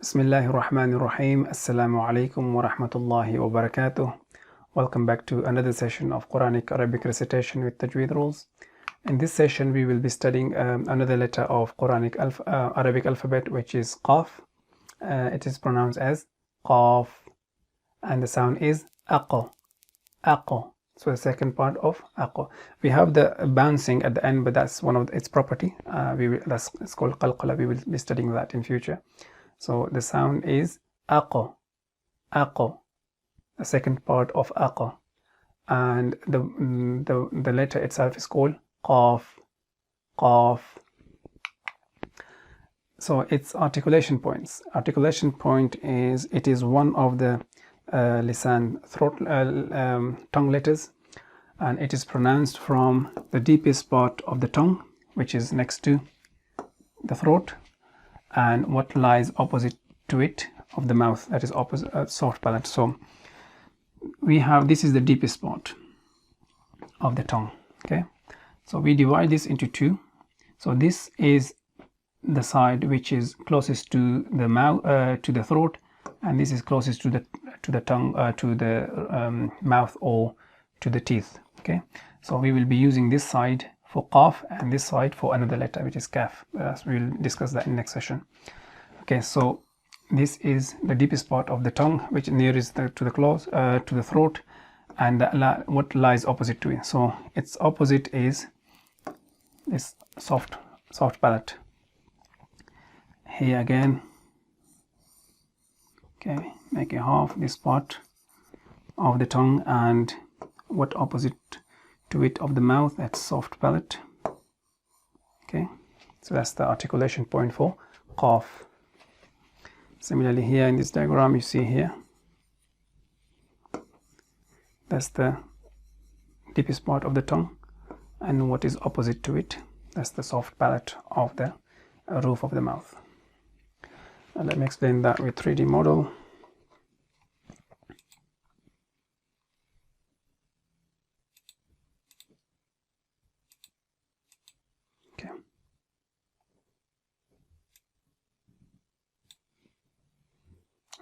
Bismillahir Rahmanir Rahim. Assalamu alaikum wa rahmatullahi wa barakatuh. Welcome back to another session of Qur'anic Arabic Recitation with Tajweed Rules. In this session, we will be studying another letter of Qur'anic Arabic alphabet, which is Qaaf. It is pronounced as Qaaf, and the sound is aqo, aqo. So the second part of aqo. We have the bouncing at the end, but that's one of its property. It's called qalqala. We will be studying that in future. So the sound is aqo, aqo, the second part of aqo, and the letter itself is called qaaf, qaaf. So its articulation points. Articulation point is, it is one of the lisan, throat, tongue letters, and it is pronounced from the deepest part of the tongue, which is next to the throat, and what lies opposite to it of the mouth, that is opposite, soft palate. So we have, this is the deepest part of the tongue. Okay, so we divide this into two. So this is the side which is closest to the mouth, to the throat, and this is closest to the tongue, to the mouth or to the teeth. Okay, so we will be using this side for Qaaf and this side for another letter, which is Qaf. So we will discuss that in next session. Okay, so this is the deepest part of the tongue, which nearest to the claws, to the throat, and what lies opposite to it. So its opposite is this soft palate. Here again. Okay, make a half this part of the tongue, and what opposite to it of the mouth, that's soft palate. Okay, so that's the articulation point for Qaaf. Similarly, here in this diagram, you see here, that's the deepest part of the tongue, and what is opposite to it, that's the soft palate of the roof of the mouth. And let me explain that with 3D model.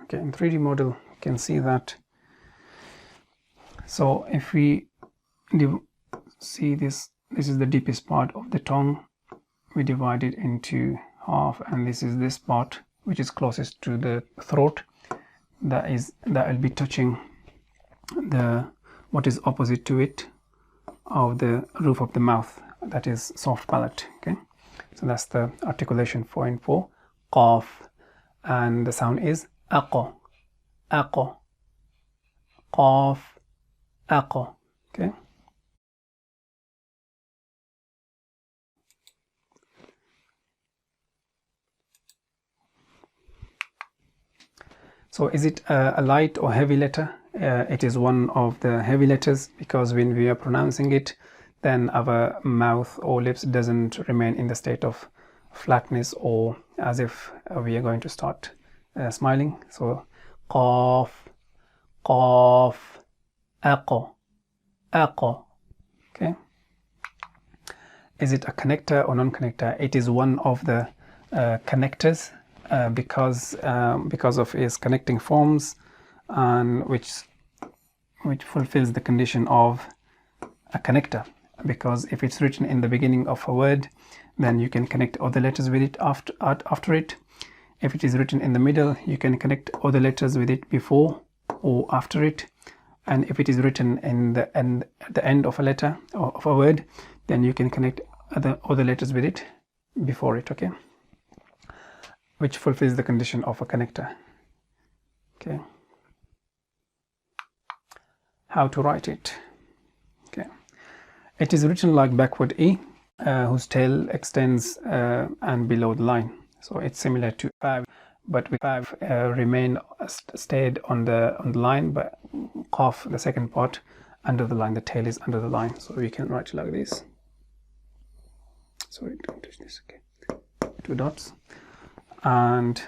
Okay, in 3D model, you can see that. So if we see this is the deepest part of the tongue. We divide it into half, and this is this part which is closest to the throat. That will be touching what is opposite to it of the roof of the mouth, that is soft palate. Okay, so that's the articulation point for Qaaf, and the sound is aqo, aqo, Qaaf, aqo. Okay, so is it a light or heavy letter? It is one of the heavy letters, because when we are pronouncing it, then our mouth or lips doesn't remain in the state of flatness or as if we are going to start smiling. So Qaaf, Qaaf, aqo, aqo. Okay, is it a connector or non-connector? It is one of the connectors, because of its connecting forms, and which fulfills the condition of a connector. Because if it's written in the beginning of a word, then you can connect other letters with it after it. If it is written in the middle, you can connect other letters with it before or after it. And if it is written at the end of a letter or of a word, then you can connect other letters with it before it. Okay, which fulfills the condition of a connector. Okay, how to write it? Okay, it is written like backward E, whose tail extends and below the line. So it's similar to 5, but with 5 stayed on the line, but Qaaf, the second part, under the line. The tail is under the line, so we can write it like this. Sorry, don't touch this. Okay, 2 dots. And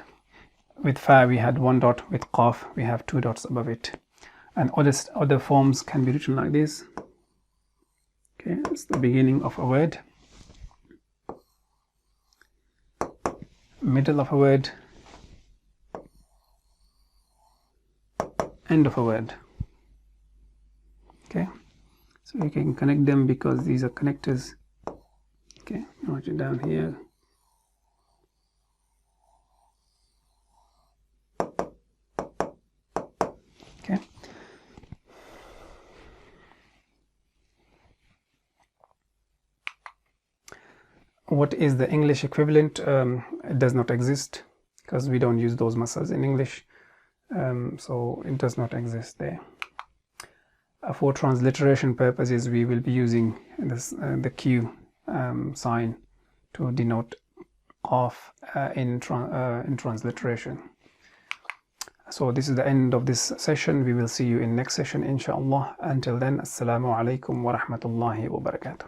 with 5 we had 1 dot. With Qaaf we have 2 dots above it. And other forms can be written like this. Okay, it's the beginning of a word, middle of a word, end of a word. Okay, so you can connect them because these are connectors. Okay, write it down here. Okay. What is the English equivalent? It does not exist because we don't use those muscles in English, so it does not exist there. For transliteration purposes, we will be using this, the Q sign to denote Qaaf in transliteration. So this is the end of this session. We will see you in next session, inshallah. Until then, assalamu alaikum wa rahmatullahi wa barakatuh.